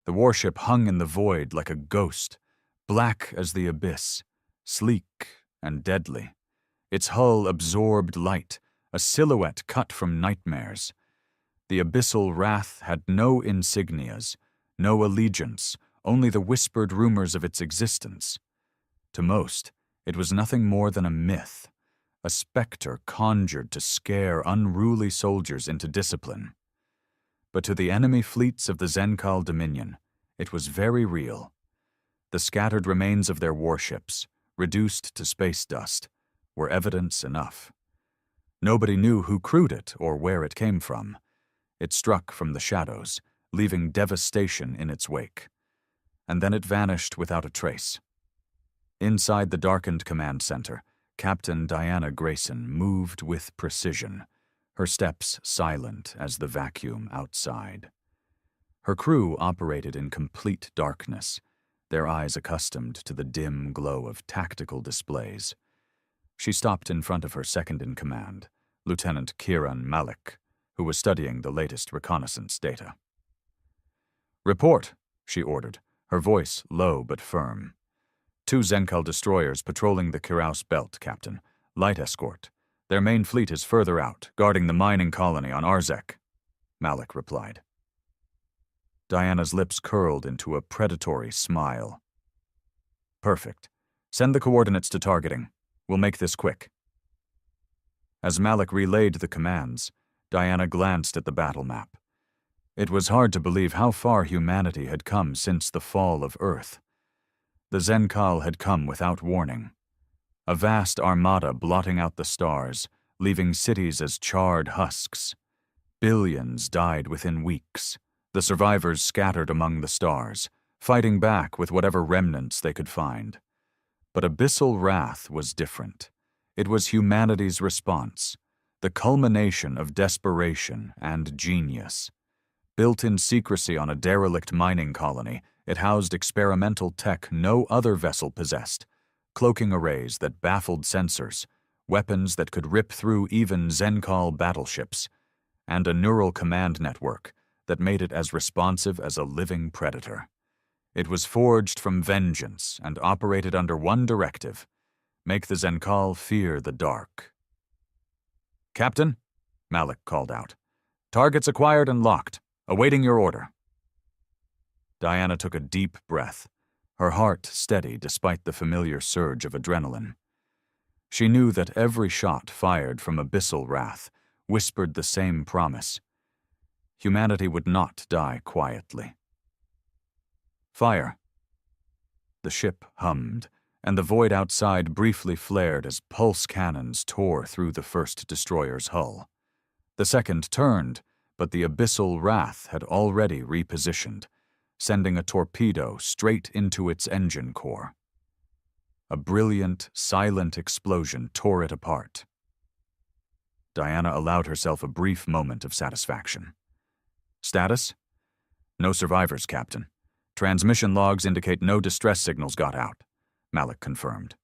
The warship hung in the void like a ghost, black as the abyss, sleek and deadly. Its hull absorbed light, a silhouette cut from nightmares. The abyssal wrath had no insignias, no allegiance, only the whispered rumors of its existence. To most, it was nothing more than a myth, a specter conjured to scare unruly soldiers into discipline. But to the enemy fleets of the Zenkal Dominion, it was very real. The scattered remains of their warships, reduced to space dust, were evidence enough. Nobody knew who crewed it or where it came from. It struck from the shadows, leaving devastation in its wake. And then it vanished without a trace. Inside the darkened command center, Captain Diana Grayson moved with precision, her steps silent as the vacuum outside. Her crew operated in complete darkness, their eyes accustomed to the dim glow of tactical displays. She stopped in front of her second-in-command, Lieutenant Kiran Malik, who was studying the latest reconnaissance data. "Report," she ordered, her voice low but firm. "2 Zenkal destroyers patrolling the Kiraus Belt, Captain. Light escort. Their main fleet is further out, guarding the mining colony on Arzek," Malik replied. Diana's lips curled into a predatory smile. "Perfect. Send the coordinates to targeting. We'll make this quick." As Malik relayed the commands, Diana glanced at the battle map. It was hard to believe how far humanity had come since the fall of Earth. The Zenkal had come without warning. A vast armada blotting out the stars, leaving cities as charred husks. Billions died within weeks, the survivors scattered among the stars, fighting back with whatever remnants they could find. But abyssal wrath was different. It was humanity's response, the culmination of desperation and genius. Built in secrecy on a derelict mining colony, it housed experimental tech no other vessel possessed, cloaking arrays that baffled sensors, weapons that could rip through even Zenkal battleships, and a neural command network that made it as responsive as a living predator. It was forged from vengeance and operated under one directive: make the Zenkal fear the dark. "Captain," Malik called out. "Targets acquired and locked. Awaiting your order." Diana took a deep breath, her heart steady despite the familiar surge of adrenaline. She knew that every shot fired from abyssal wrath whispered the same promise. Humanity would not die quietly. "Fire." The ship hummed, and the void outside briefly flared as pulse cannons tore through the first destroyer's hull. The second turned, but the abyssal wrath had already repositioned, sending a torpedo straight into its engine core. A brilliant, silent explosion tore it apart. Diana allowed herself a brief moment of satisfaction. "Status? No survivors, Captain. Transmission logs indicate no distress signals got out," Malik confirmed.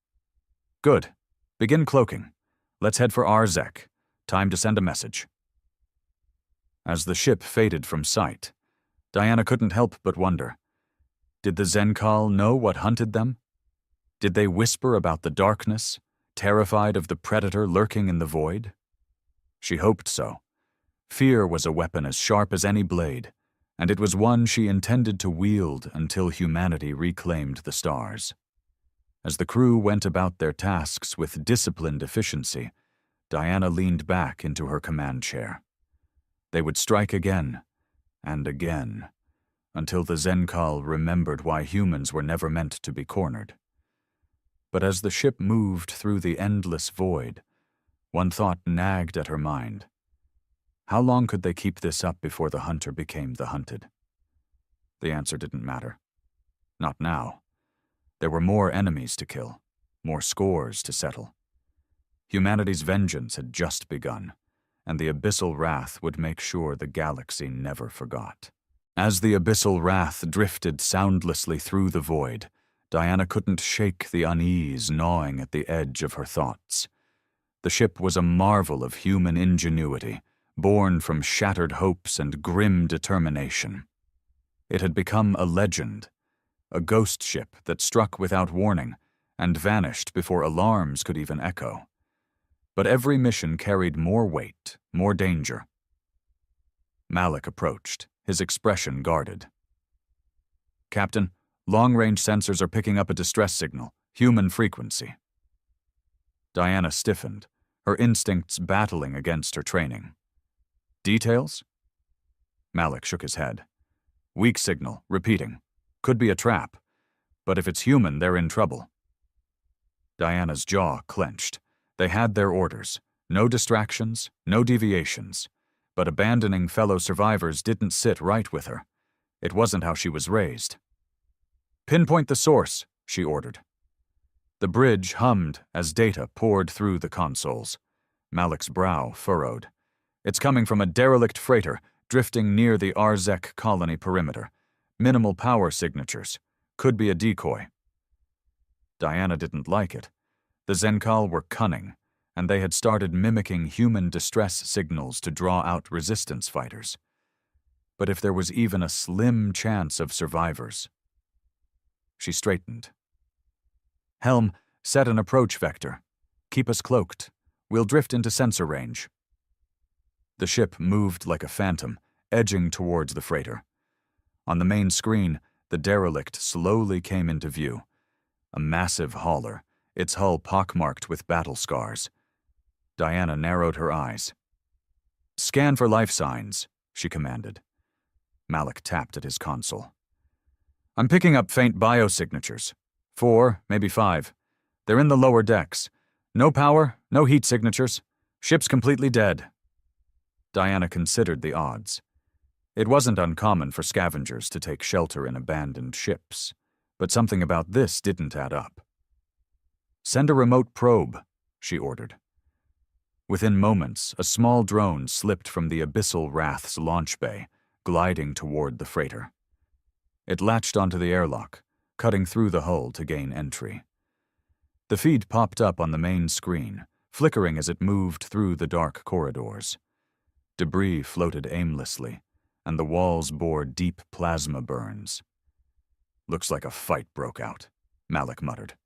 "Good. Begin cloaking. Let's head for Arzek. Time to send a message." As the ship faded from sight, Diana couldn't help but wonder. Did the Zenkal know what hunted them? Did they whisper about the darkness, terrified of the predator lurking in the void? She hoped so. Fear was a weapon as sharp as any blade, and it was one she intended to wield until humanity reclaimed the stars. As the crew went about their tasks with disciplined efficiency, Diana leaned back into her command chair. They would strike again, and again, until the Zenkal remembered why humans were never meant to be cornered. But as the ship moved through the endless void, one thought nagged at her mind. How long could they keep this up before the hunter became the hunted? The answer didn't matter. Not now. There were more enemies to kill, more scores to settle. Humanity's vengeance had just begun, and the abyssal wrath would make sure the galaxy never forgot. As the abyssal wrath drifted soundlessly through the void, Diana couldn't shake the unease gnawing at the edge of her thoughts. The ship was a marvel of human ingenuity, born from shattered hopes and grim determination. It had become a legend, a ghost ship that struck without warning and vanished before alarms could even echo. But every mission carried more weight, more danger. Malik approached, his expression guarded. "Captain, long-range sensors are picking up a distress signal, human frequency." Diana stiffened, her instincts battling against her training. "Details?" Malik shook his head. "Weak signal, repeating. Could be a trap. But if it's human, they're in trouble." Diana's jaw clenched. They had their orders. No distractions, no deviations. But abandoning fellow survivors didn't sit right with her. It wasn't how she was raised. "Pinpoint the source," she ordered. The bridge hummed as data poured through the consoles. Malik's brow furrowed. "It's coming from a derelict freighter drifting near the Arzek colony perimeter. Minimal power signatures. Could be a decoy." Diana didn't like it. The Zenkal were cunning, and they had started mimicking human distress signals to draw out resistance fighters. But if there was even a slim chance of survivors... She straightened. "Helm, set an approach vector. Keep us cloaked. We'll drift into sensor range." The ship moved like a phantom, edging towards the freighter. On the main screen, the derelict slowly came into view. A massive hauler, its hull pockmarked with battle scars. Diana narrowed her eyes. "Scan for life signs," she commanded. Malik tapped at his console. "I'm picking up faint biosignatures. 4, maybe 5. They're in the lower decks. No power, no heat signatures. Ship's completely dead." Diana considered the odds. It wasn't uncommon for scavengers to take shelter in abandoned ships, but something about this didn't add up. "Send a remote probe," she ordered. Within moments, a small drone slipped from the Abyssal Wrath's launch bay, gliding toward the freighter. It latched onto the airlock, cutting through the hull to gain entry. The feed popped up on the main screen, flickering as it moved through the dark corridors. Debris floated aimlessly, and the walls bore deep plasma burns. "Looks like a fight broke out," Malik muttered.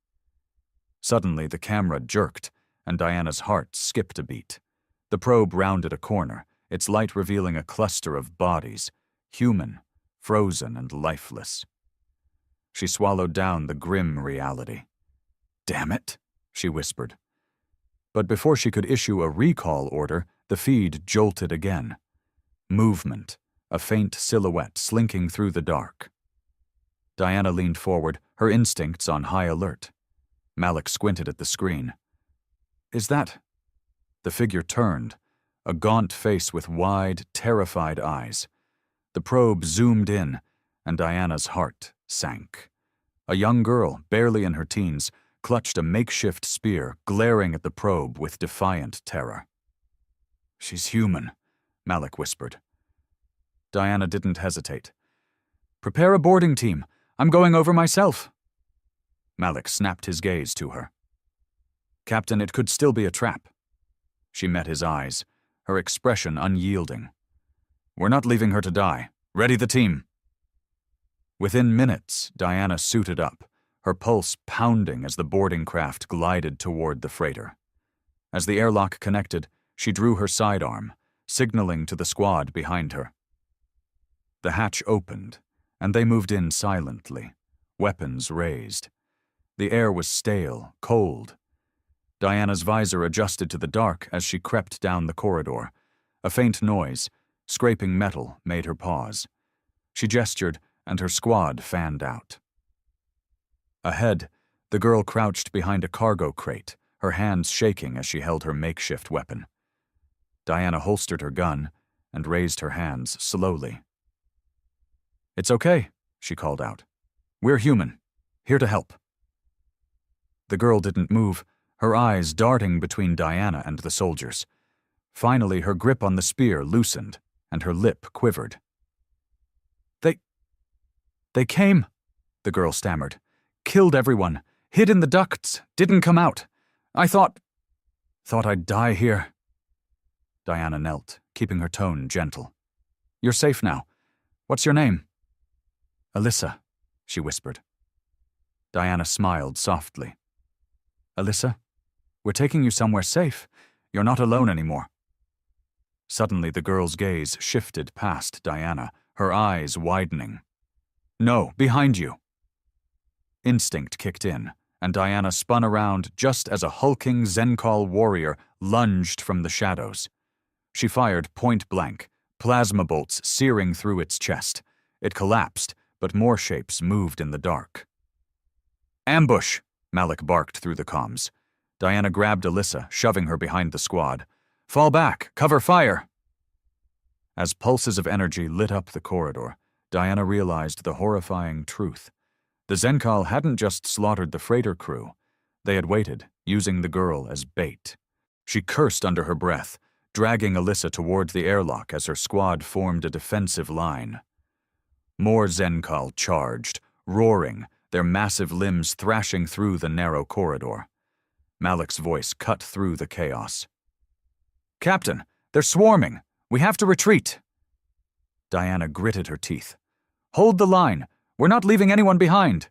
Suddenly, the camera jerked, and Diana's heart skipped a beat. The probe rounded a corner, its light revealing a cluster of bodies, human, frozen and lifeless. She swallowed down the grim reality. "Damn it," she whispered. But before she could issue a recall order, the feed jolted again. Movement, a faint silhouette slinking through the dark. Diana leaned forward, her instincts on high alert. Malik squinted at the screen. "Is that—" The figure turned, a gaunt face with wide, terrified eyes. The probe zoomed in, and Diana's heart sank. A young girl, barely in her teens, clutched a makeshift spear, glaring at the probe with defiant terror. "She's human," Malik whispered. Diana didn't hesitate. "Prepare a boarding team. I'm going over myself." Malik snapped his gaze to her. "Captain, it could still be a trap." She met his eyes, her expression unyielding. "We're not leaving her to die. Ready the team." Within minutes, Diana suited up, her pulse pounding as the boarding craft glided toward the freighter. As the airlock connected, she drew her sidearm, signaling to the squad behind her. The hatch opened, and they moved in silently, weapons raised. The air was stale, cold. Diana's visor adjusted to the dark as she crept down the corridor. A faint noise, scraping metal, made her pause. She gestured, and her squad fanned out. Ahead, the girl crouched behind a cargo crate, her hands shaking as she held her makeshift weapon. Diana holstered her gun and raised her hands slowly. "It's okay," she called out. "We're human, here to help." The girl didn't move, her eyes darting between Diana and the soldiers. Finally, her grip on the spear loosened, and her lip quivered. They came," the girl stammered. "Killed everyone, hid in the ducts, didn't come out. I thought I'd die here." Diana knelt, keeping her tone gentle. "You're safe now. What's your name?" Alyssa, she whispered. Diana smiled softly. Alyssa, we're taking you somewhere safe. You're not alone anymore. Suddenly the girl's gaze shifted past Diana, her eyes widening. No, behind you. Instinct kicked in, and Diana spun around just as a hulking Zenkal warrior lunged from the shadows. She fired point blank, plasma bolts searing through its chest. It collapsed, but more shapes moved in the dark. Ambush! Malik barked through the comms. Diana grabbed Alyssa, shoving her behind the squad. Fall back! Cover fire! As pulses of energy lit up the corridor, Diana realized the horrifying truth. The Zenkal hadn't just slaughtered the freighter crew. They had waited, using the girl as bait. She cursed under her breath, dragging Alyssa toward the airlock as her squad formed a defensive line. More Zenkal charged, roaring, their massive limbs thrashing through the narrow corridor. Malik's voice cut through the chaos. Captain, they're swarming! We have to retreat! Diana gritted her teeth. Hold the line! We're not leaving anyone behind!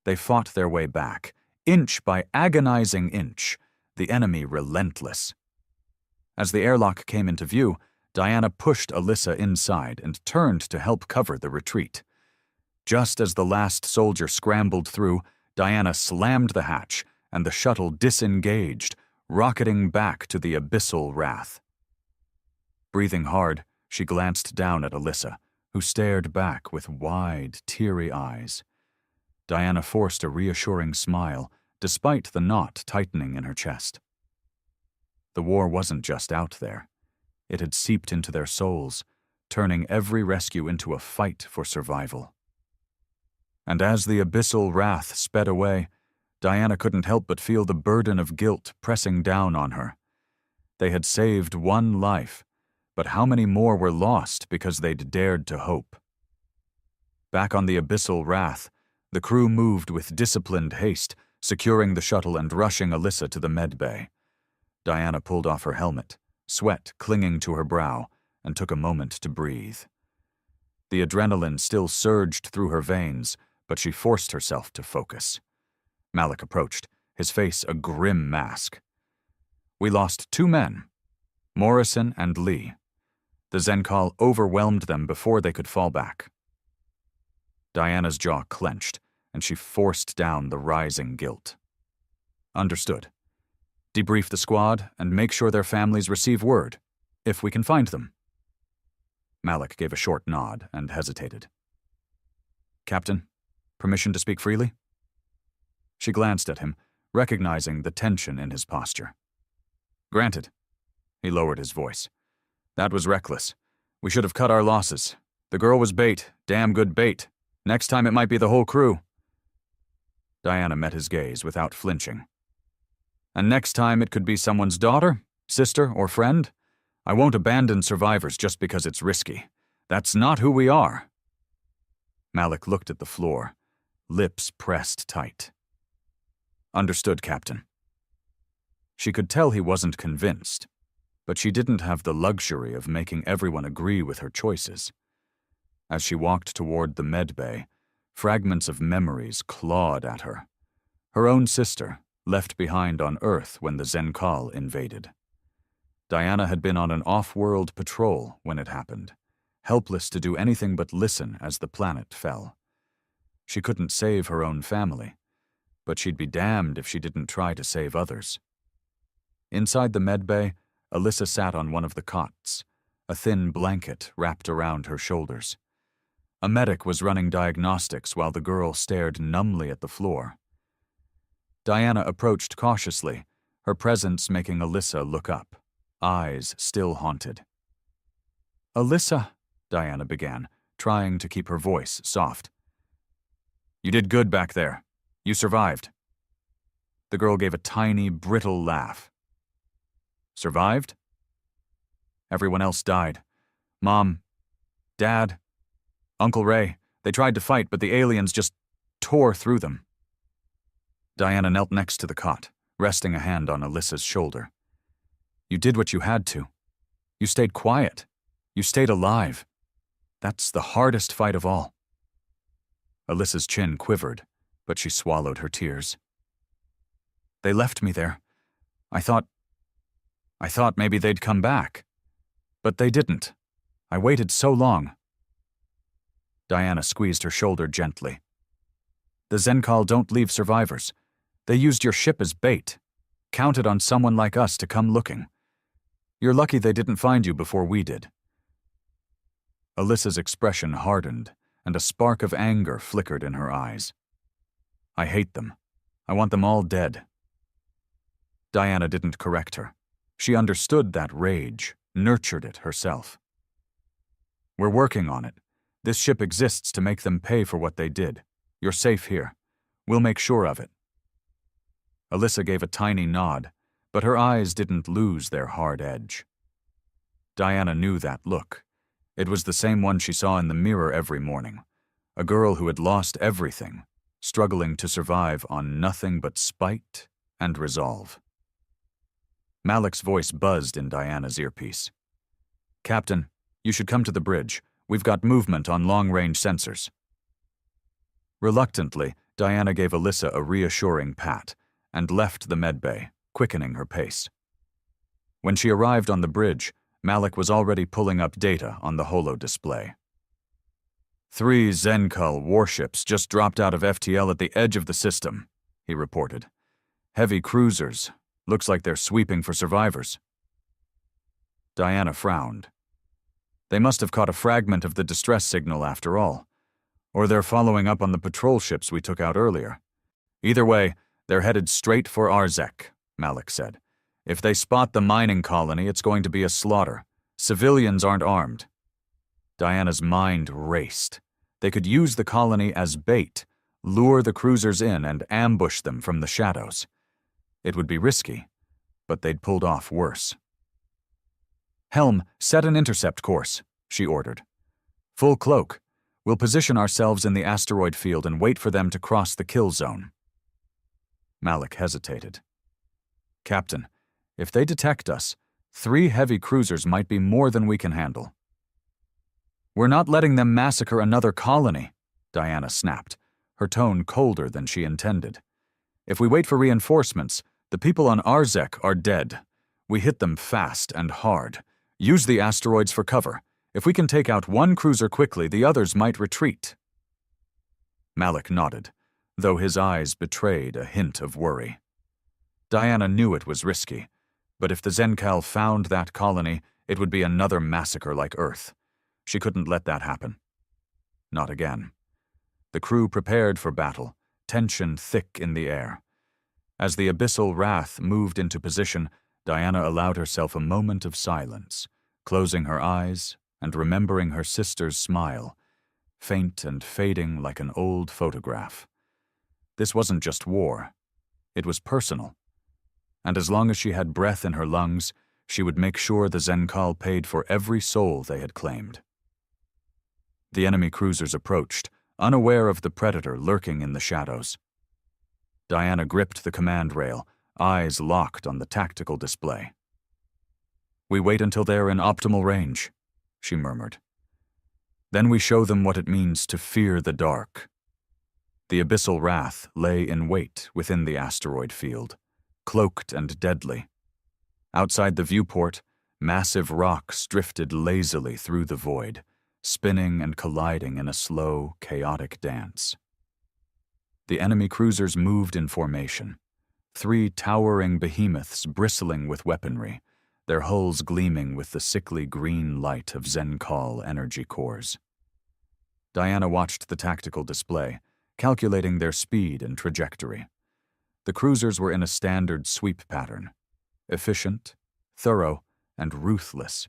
They fought their way back, inch by agonizing inch, the enemy relentless. As the airlock came into view, Diana pushed Alyssa inside and turned to help cover the retreat. Just as the last soldier scrambled through, Diana slammed the hatch, and the shuttle disengaged, rocketing back to the abyssal wrath. Breathing hard, she glanced down at Alyssa, who stared back with wide, teary eyes. Diana forced a reassuring smile, despite the knot tightening in her chest. The war wasn't just out there. It had seeped into their souls, turning every rescue into a fight for survival. And as the abyssal wrath sped away, Diana couldn't help but feel the burden of guilt pressing down on her. They had saved one life, but how many more were lost because they'd dared to hope? Back on the abyssal wrath, the crew moved with disciplined haste, securing the shuttle and rushing Alyssa to the med bay. Diana pulled off her helmet, sweat clinging to her brow, and took a moment to breathe. The adrenaline still surged through her veins, but she forced herself to focus. Malik approached, his face a grim mask. We lost 2 men, Morrison and Lee. The Zenkal overwhelmed them before they could fall back. Diana's jaw clenched, and she forced down the rising guilt. Understood. Debrief the squad and make sure their families receive word, if we can find them. Malik gave a short nod and hesitated. Captain, permission to speak freely? She glanced at him, recognizing the tension in his posture. Granted. He lowered his voice. That was reckless. We should have cut our losses. The girl was bait, damn good bait. Next time it might be the whole crew. Diana met his gaze without flinching. And next time it could be someone's daughter, sister, or friend. I won't abandon survivors just because it's risky. That's not who we are. Malik looked at the floor, lips pressed tight. Understood, Captain. She could tell he wasn't convinced, but she didn't have the luxury of making everyone agree with her choices. As she walked toward the med bay, fragments of memories clawed at her. Her own sister, left behind on Earth when the Zenkal invaded. Diana had been on an off-world patrol when it happened, helpless to do anything but listen as the planet fell. She couldn't save her own family, but she'd be damned if she didn't try to save others. Inside the med bay, Alyssa sat on one of the cots, a thin blanket wrapped around her shoulders. A medic was running diagnostics while the girl stared numbly at the floor. Diana approached cautiously, her presence making Alyssa look up, eyes still haunted. Alyssa, Diana began, trying to keep her voice soft. You did good back there. You survived. The girl gave a tiny, brittle laugh. Survived? Everyone else died. Mom, Dad, Uncle Ray. They tried to fight, but the aliens just tore through them. Diana knelt next to the cot, resting a hand on Alyssa's shoulder. You did what you had to. You stayed quiet. You stayed alive. That's the hardest fight of all. Alyssa's chin quivered, but she swallowed her tears. They left me there. I thought maybe they'd come back. But they didn't. I waited so long. Diana squeezed her shoulder gently. The Zenkal don't leave survivors. They used your ship as bait, counted on someone like us to come looking. You're lucky they didn't find you before we did. Alyssa's expression hardened, and a spark of anger flickered in her eyes. I hate them. I want them all dead. Diana didn't correct her. She understood that rage, nurtured it herself. We're working on it. This ship exists to make them pay for what they did. You're safe here. We'll make sure of it. Alyssa gave a tiny nod, but her eyes didn't lose their hard edge. Diana knew that look. It was the same one she saw in the mirror every morning. A girl who had lost everything, struggling to survive on nothing but spite and resolve. Malik's voice buzzed in Diana's earpiece. Captain, you should come to the bridge. We've got movement on long-range sensors. Reluctantly, Diana gave Alyssa a reassuring pat and left the medbay, quickening her pace. When she arrived on the bridge, Malik was already pulling up data on the holo display. 3 Zenkal warships just dropped out of FTL at the edge of the system, he reported. Heavy cruisers. Looks like they're sweeping for survivors. Diana frowned. They must have caught a fragment of the distress signal after all. Or they're following up on the patrol ships we took out earlier. Either way, they're headed straight for Arzek, Malik said. If they spot the mining colony, it's going to be a slaughter. Civilians aren't armed. Diana's mind raced. They could use the colony as bait, lure the cruisers in and ambush them from the shadows. It would be risky, but they'd pulled off worse. Helm, set an intercept course, she ordered. Full cloak. We'll position ourselves in the asteroid field and wait for them to cross the kill zone. Malik hesitated. Captain, if they detect us, 3 heavy cruisers might be more than we can handle. We're not letting them massacre another colony, Diana snapped, her tone colder than she intended. If we wait for reinforcements, the people on Arzek are dead. We hit them fast and hard. Use the asteroids for cover. If we can take out one cruiser quickly, the others might retreat. Malik nodded, though his eyes betrayed a hint of worry. Diana knew it was risky, but if the Zenkal found that colony, it would be another massacre like Earth. She couldn't let that happen. Not again. The crew prepared for battle, tension thick in the air. As the abyssal wrath moved into position, Diana allowed herself a moment of silence, closing her eyes and remembering her sister's smile, faint and fading like an old photograph. This wasn't just war. It was personal. And as long as she had breath in her lungs, she would make sure the Zenkal paid for every soul they had claimed. The enemy cruisers approached, unaware of the predator lurking in the shadows. Diana gripped the command rail, eyes locked on the tactical display. We wait until they're in optimal range, she murmured. Then we show them what it means to fear the dark. The abyssal wrath lay in wait within the asteroid field, cloaked and deadly. Outside the viewport, massive rocks drifted lazily through the void, spinning and colliding in a slow, chaotic dance. The enemy cruisers moved in formation, 3 towering behemoths bristling with weaponry, their hulls gleaming with the sickly green light of Zenkal energy cores. Diana watched the tactical display, calculating their speed and trajectory. The cruisers were in a standard sweep pattern, efficient, thorough, and ruthless.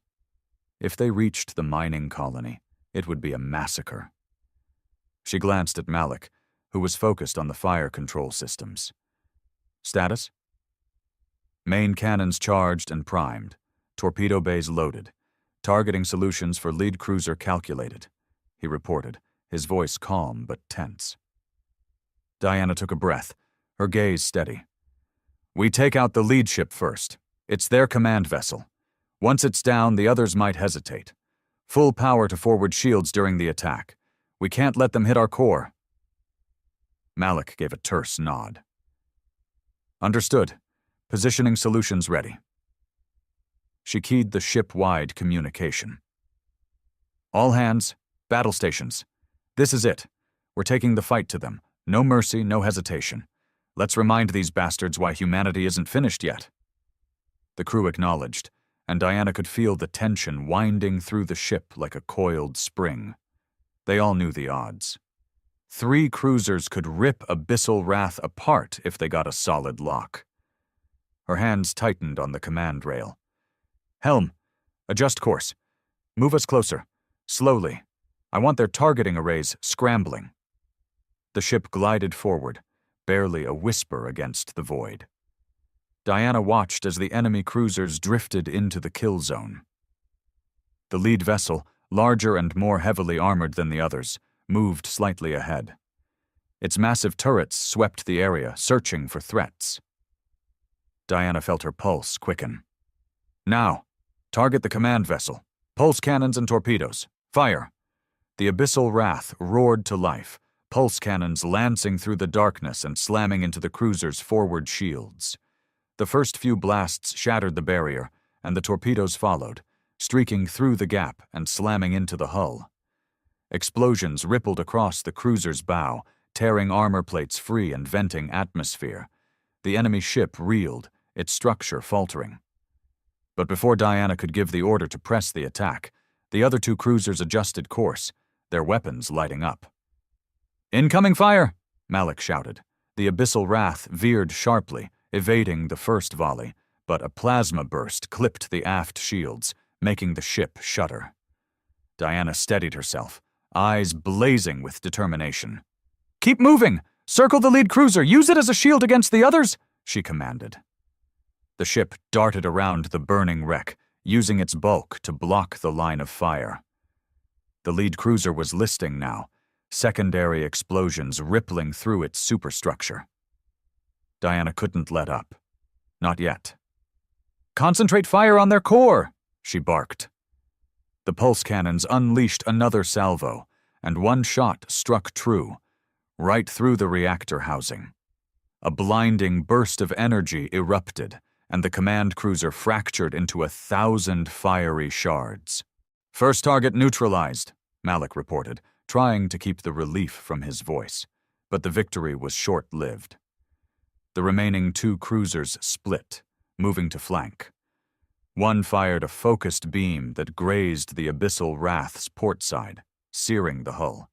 If they reached the mining colony, it would be a massacre. She glanced at Malik, who was focused on the fire control systems. Status? Main cannons charged and primed, torpedo bays loaded, targeting solutions for lead cruiser calculated, he reported, his voice calm but tense. Diana took a breath, her gaze steady. We take out the lead ship first. It's their command vessel. Once it's down, the others might hesitate. Full power to forward shields during the attack. We can't let them hit our core. Malik gave a terse nod. Understood. Positioning solutions ready. She keyed the ship-wide communication. All hands, battle stations. This is it. We're taking the fight to them. No mercy, no hesitation. Let's remind these bastards why humanity isn't finished yet. The crew acknowledged, and Diana could feel the tension winding through the ship like a coiled spring. They all knew the odds. 3 cruisers could rip Abyssal Wrath apart if they got a solid lock. Her hands tightened on the command rail. Helm, adjust course. Move us closer. Slowly. I want their targeting arrays scrambling. The ship glided forward, barely a whisper against the void. Diana watched as the enemy cruisers drifted into the kill zone. The lead vessel, larger and more heavily armored than the others, moved slightly ahead. Its massive turrets swept the area, searching for threats. Diana felt her pulse quicken. Now, target the command vessel. Pulse cannons and torpedoes. Fire! The Abyssal Wrath roared to life, pulse cannons lancing through the darkness and slamming into the cruiser's forward shields. The first few blasts shattered the barrier, and the torpedoes followed, streaking through the gap and slamming into the hull. Explosions rippled across the cruiser's bow, tearing armor plates free and venting atmosphere. The enemy ship reeled, its structure faltering. But before Diana could give the order to press the attack, the other 2 cruisers adjusted course, their weapons lighting up. "Incoming fire!" Malik shouted. The Abyssal Wrath veered sharply, evading the first volley, but a plasma burst clipped the aft shields, making the ship shudder. Diana steadied herself, eyes blazing with determination. "Keep moving! Circle the lead cruiser! Use it as a shield against the others!" she commanded. The ship darted around the burning wreck, using its bulk to block the line of fire. The lead cruiser was listing now, secondary explosions rippling through its superstructure. Diana couldn't let up. Not yet. "Concentrate fire on their core!" she barked. The pulse cannons unleashed another salvo, and one shot struck true, right through the reactor housing. A blinding burst of energy erupted, and the command cruiser fractured into 1,000 fiery shards. "First target neutralized," Malik reported, trying to keep the relief from his voice, but the victory was short-lived. The remaining 2 cruisers split, moving to flank. One fired a focused beam that grazed the Abyssal Wrath's port side, searing the hull.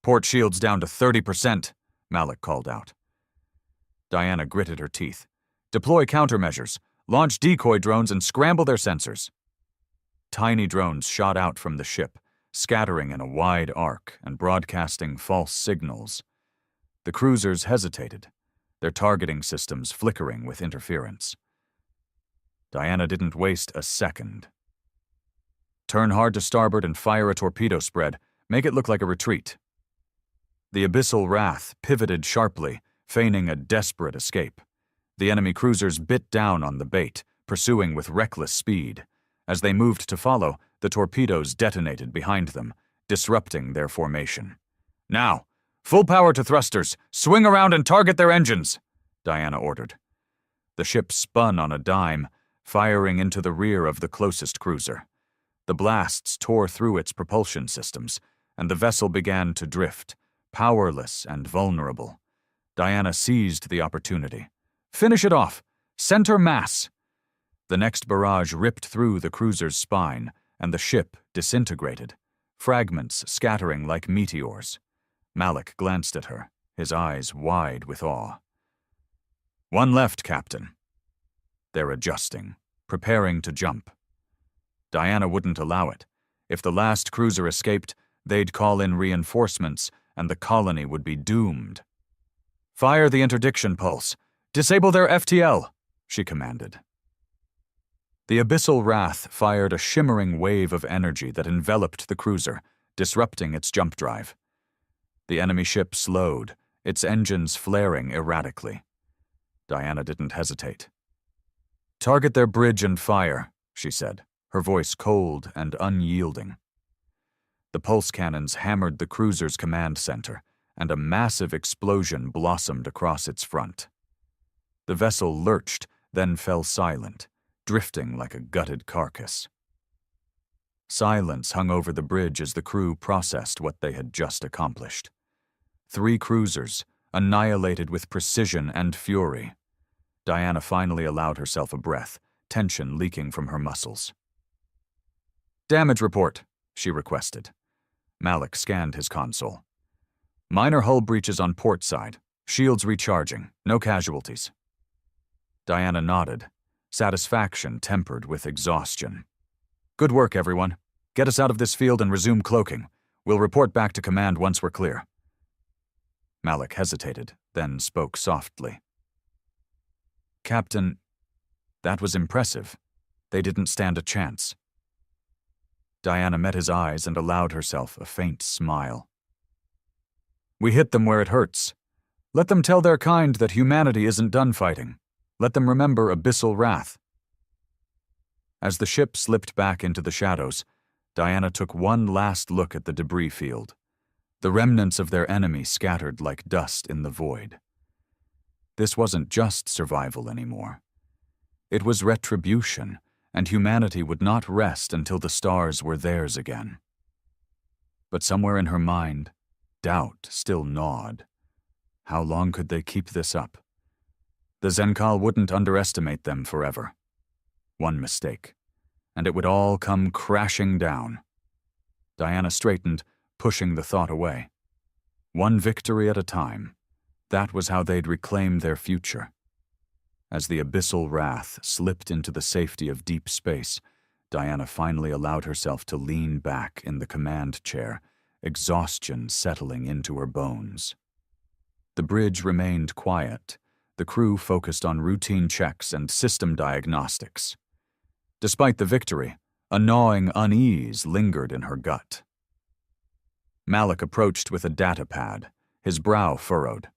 "Port shields down to 30%, Malik called out. Diana gritted her teeth. "Deploy countermeasures, launch decoy drones and scramble their sensors." Tiny drones shot out from the ship, scattering in a wide arc and broadcasting false signals. The cruisers hesitated, their targeting systems flickering with interference. Diana didn't waste a second. "Turn hard to starboard and fire a torpedo spread. Make it look like a retreat." The Abyssal Wrath pivoted sharply, feigning a desperate escape. The enemy cruisers bit down on the bait, pursuing with reckless speed. As they moved to follow, the torpedoes detonated behind them, disrupting their formation. "Now, full power to thrusters! Swing around and target their engines!" Diana ordered. The ship spun on a dime, firing into the rear of the closest cruiser. The blasts tore through its propulsion systems, and the vessel began to drift, powerless and vulnerable. Diana seized the opportunity. "Finish it off! Center mass!" The next barrage ripped through the cruiser's spine, and the ship disintegrated, fragments scattering like meteors. Malik glanced at her, his eyes wide with awe. "One left, Captain." They're adjusting, preparing to jump. Diana wouldn't allow it. If the last cruiser escaped, they'd call in reinforcements, and the colony would be doomed. "Fire the interdiction pulse. Disable their FTL," she commanded. The Abyssal Wrath fired a shimmering wave of energy that enveloped the cruiser, disrupting its jump drive. The enemy ship slowed, its engines flaring erratically. Diana didn't hesitate. "Target their bridge and fire," she said, her voice cold and unyielding. The pulse cannons hammered the cruiser's command center, and a massive explosion blossomed across its front. The vessel lurched, then fell silent, drifting like a gutted carcass. Silence hung over the bridge as the crew processed what they had just accomplished. 3 cruisers, annihilated with precision and fury. Diana finally allowed herself a breath, tension leaking from her muscles. "Damage report," she requested. Malik scanned his console. "Minor hull breaches on port side. Shields recharging. No casualties." Diana nodded, satisfaction tempered with exhaustion. "Good work, everyone. Get us out of this field and resume cloaking. We'll report back to command once we're clear." Malik hesitated, then spoke softly. "Captain, that was impressive. They didn't stand a chance." Diana met his eyes and allowed herself a faint smile. "We hit them where it hurts. Let them tell their kind that humanity isn't done fighting. Let them remember abyssal wrath." As the ship slipped back into the shadows, Diana took one last look at the debris field. The remnants of their enemy scattered like dust in the void. This wasn't just survival anymore. It was retribution, and humanity would not rest until the stars were theirs again. But somewhere in her mind, doubt still gnawed. How long could they keep this up? The Zenkal wouldn't underestimate them forever. One mistake, and it would all come crashing down. Diana straightened, pushing the thought away. One victory at a time. That was how they'd reclaim their future. As the abyssal wrath slipped into the safety of deep space, Diana finally allowed herself to lean back in the command chair, exhaustion settling into her bones. The bridge remained quiet. The crew focused on routine checks and system diagnostics. Despite the victory, a gnawing unease lingered in her gut. Malik approached with a data pad, his brow furrowed.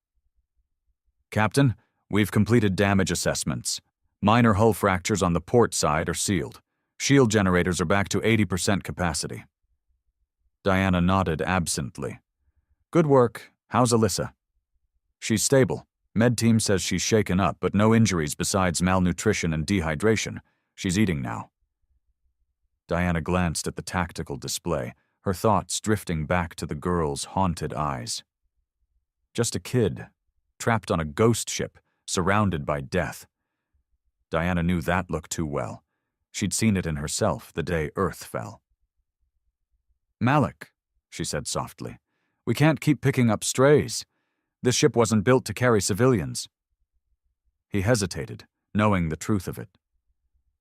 "Captain, we've completed damage assessments. Minor hull fractures on the port side are sealed. Shield generators are back to 80% capacity." Diana nodded absently. "Good work. How's Alyssa?" "She's stable. Med team says she's shaken up, but no injuries besides malnutrition and dehydration. She's eating now." Diana glanced at the tactical display, her thoughts drifting back to the girl's haunted eyes. Just a kid, trapped on a ghost ship, surrounded by death. Diana knew that look too well. She'd seen it in herself the day Earth fell. "Malik," she said softly, "we can't keep picking up strays. This ship wasn't built to carry civilians." He hesitated, knowing the truth of it.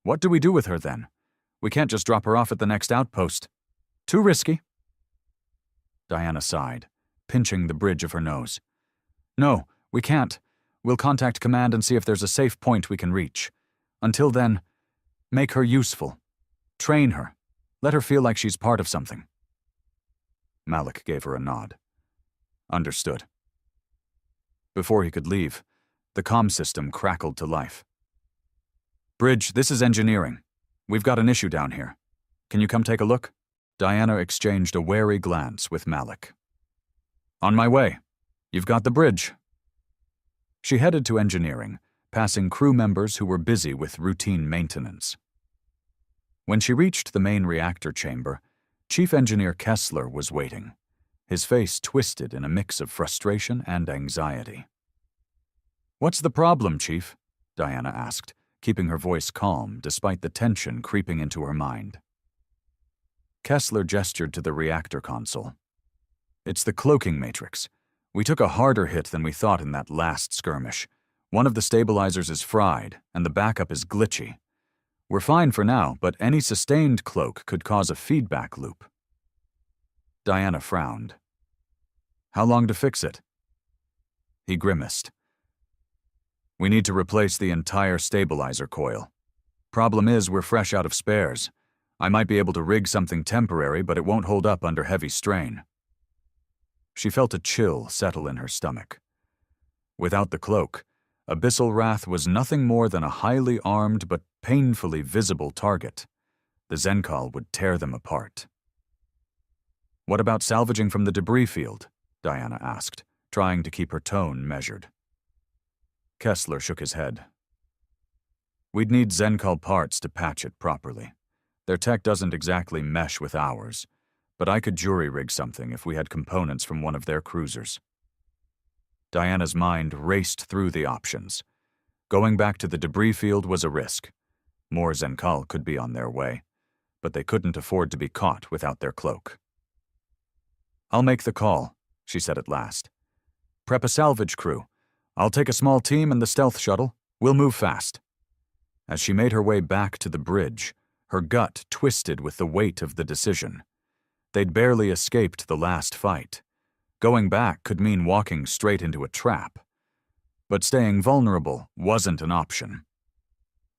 "What do we do with her, then? We can't just drop her off at the next outpost. Too risky." Diana sighed, pinching the bridge of her nose. "No, we can't. We'll contact command and see if there's a safe point we can reach. Until then, make her useful. Train her. Let her feel like she's part of something." Malik gave her a nod. "Understood." Before he could leave, the comm system crackled to life. "Bridge, this is engineering. We've got an issue down here. Can you come take a look?" Diana exchanged a wary glance with Malik. "On my way. You've got the bridge." She headed to engineering, passing crew members who were busy with routine maintenance. When she reached the main reactor chamber, Chief Engineer Kessler was waiting, his face twisted in a mix of frustration and anxiety. "What's the problem, Chief?" Diana asked, keeping her voice calm despite the tension creeping into her mind. Kessler gestured to the reactor console. "It's the cloaking matrix. We took a harder hit than we thought in that last skirmish. One of the stabilizers is fried, and the backup is glitchy. We're fine for now, but any sustained cloak could cause a feedback loop." Diana frowned. "How long to fix it?" He grimaced. "We need to replace the entire stabilizer coil. Problem is, we're fresh out of spares. I might be able to rig something temporary, but it won't hold up under heavy strain." She felt a chill settle in her stomach. Without the cloak, Abyssal Wrath was nothing more than a highly armed but painfully visible target. The Zenkal would tear them apart. "What about salvaging from the debris field?" Diana asked, trying to keep her tone measured. Kessler shook his head. We'd need Zenkal parts to patch it properly. Their tech doesn't exactly mesh with ours, but I could jury-rig something if we had components from one of their cruisers. Diana's mind raced through the options. Going back to the debris field was a risk. More Zenkal could be on their way, but they couldn't afford to be caught without their cloak. I'll make the call, she said at last. Prep a salvage crew. I'll take a small team and the stealth shuttle. We'll move fast. As she made her way back to the bridge, her gut twisted with the weight of the decision. They'd barely escaped the last fight. Going back could mean walking straight into a trap. But staying vulnerable wasn't an option.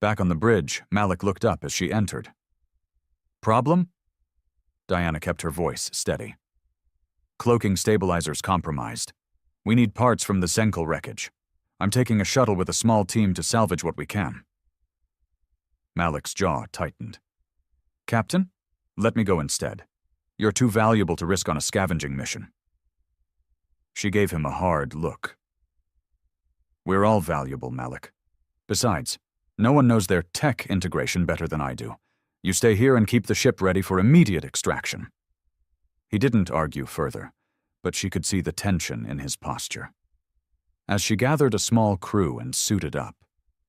Back on the bridge, Malik looked up as she entered. Problem? Diana kept her voice steady. Cloaking stabilizers compromised. We need parts from the Zenkal wreckage. I'm taking a shuttle with a small team to salvage what we can. Malik's jaw tightened. Captain, let me go instead. You're too valuable to risk on a scavenging mission. She gave him a hard look. We're all valuable, Malik. Besides, no one knows their tech integration better than I do. You stay here and keep the ship ready for immediate extraction. He didn't argue further, but she could see the tension in his posture. As she gathered a small crew and suited up,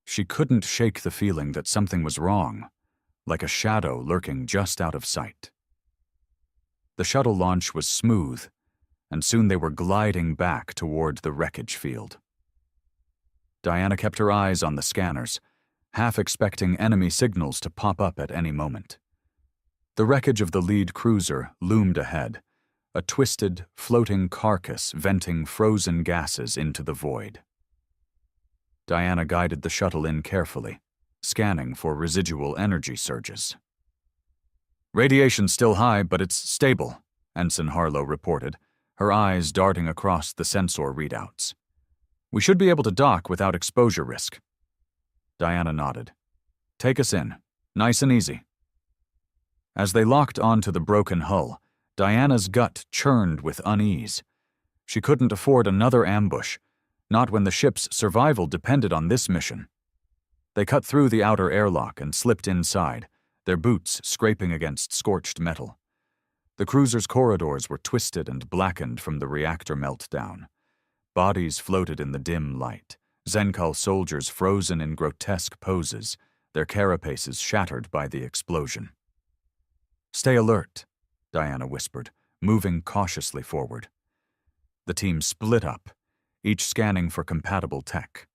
she couldn't shake the feeling that something was wrong, like a shadow lurking just out of sight. The shuttle launch was smooth, and soon they were gliding back toward the wreckage field. Diana kept her eyes on the scanners, half expecting enemy signals to pop up at any moment. The wreckage of the lead cruiser loomed ahead, a twisted, floating carcass venting frozen gases into the void. Diana guided the shuttle in carefully, scanning for residual energy surges. Radiation's still high, but it's stable, Ensign Harlow reported, her eyes darting across the sensor readouts. We should be able to dock without exposure risk. Diana nodded. Take us in. Nice and easy. As they locked onto the broken hull, Diana's gut churned with unease. She couldn't afford another ambush, not when the ship's survival depended on this mission. They cut through the outer airlock and slipped inside, their boots scraping against scorched metal. The cruiser's corridors were twisted and blackened from the reactor meltdown. Bodies floated in the dim light, Zenkal soldiers frozen in grotesque poses, their carapaces shattered by the explosion. Stay alert, Diana whispered, moving cautiously forward. The team split up, each scanning for compatible tech.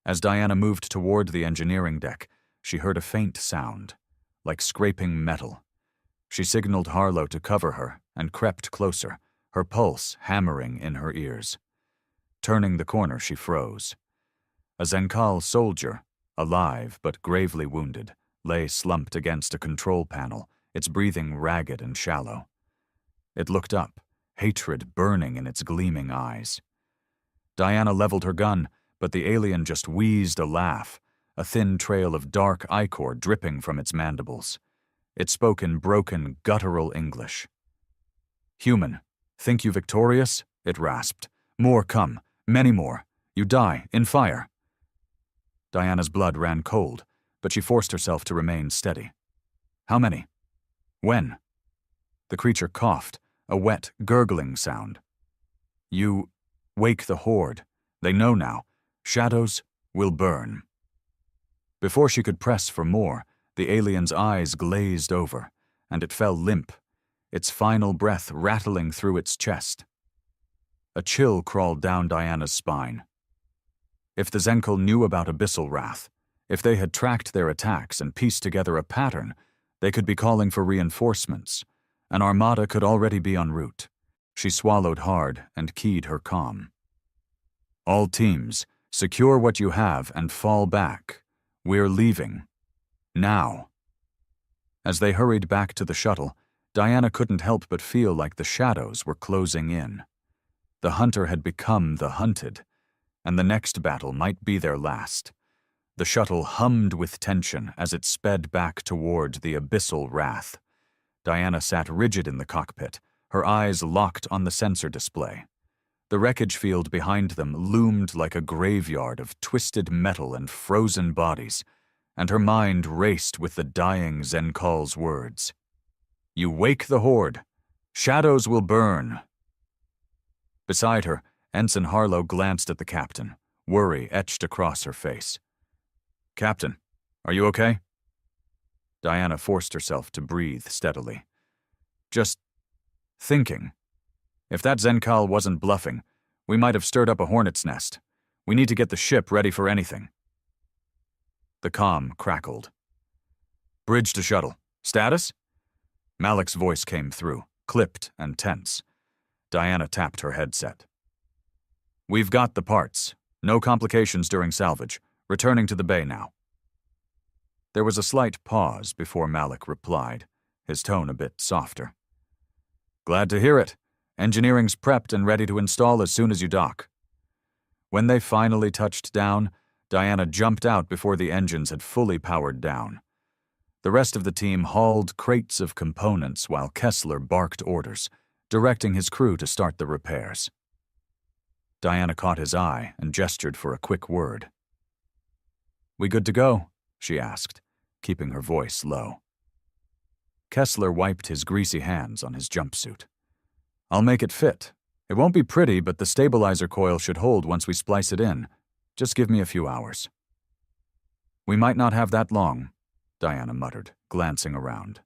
As Diana moved toward the engineering deck, she heard a faint sound, like scraping metal. She signaled Harlow to cover her and crept closer, her pulse hammering in her ears. Turning the corner, she froze. A Zenkal soldier, alive but gravely wounded, lay slumped against a control panel, its breathing ragged and shallow. It looked up, hatred burning in its gleaming eyes. Diana leveled her gun, but the alien just wheezed a laugh, a thin trail of dark ichor dripping from its mandibles. It spoke in broken, guttural English. Human, think you victorious? It rasped. More come, many more. You die, in fire. Diana's blood ran cold, but she forced herself to remain steady. How many? When? The creature coughed, a wet, gurgling sound. You wake the horde. They know now. Shadows will burn. Before she could press for more, the alien's eyes glazed over, and it fell limp, its final breath rattling through its chest. A chill crawled down Diana's spine. If the Zenkal knew about abyssal wrath, if they had tracked their attacks and pieced together a pattern, they could be calling for reinforcements. An armada could already be en route. She swallowed hard and keyed her calm. All teams, secure what you have and fall back. We're leaving. Now. As they hurried back to the shuttle, Diana couldn't help but feel like the shadows were closing in. The hunter had become the hunted, and the next battle might be their last. The shuttle hummed with tension as it sped back toward the abyssal wrath. Diana sat rigid in the cockpit, her eyes locked on the sensor display. The wreckage field behind them loomed like a graveyard of twisted metal and frozen bodies, and her mind raced with the dying Zenkal's words. "You wake the horde. Shadows will burn." Beside her, Ensign Harlow glanced at the captain, worry etched across her face. "Captain, are you okay?" Diana forced herself to breathe steadily. "Just thinking. If that Zenkal wasn't bluffing, we might have stirred up a hornet's nest. We need to get the ship ready for anything." The comm crackled. "Bridge to shuttle. Status?" Malik's voice came through, clipped and tense. Diana tapped her headset. "We've got the parts. No complications during salvage. Returning to the bay now." There was a slight pause before Malik replied, his tone a bit softer. "Glad to hear it. Engineering's prepped and ready to install as soon as you dock." When they finally touched down, Diana jumped out before the engines had fully powered down. The rest of the team hauled crates of components while Kessler barked orders, directing his crew to start the repairs. Diana caught his eye and gestured for a quick word. "We good to go?" she asked, keeping her voice low. Kessler wiped his greasy hands on his jumpsuit. "I'll make it fit. It won't be pretty, but the stabilizer coil should hold once we splice it in. Just give me a few hours." "We might not have that long," Diana muttered, glancing around.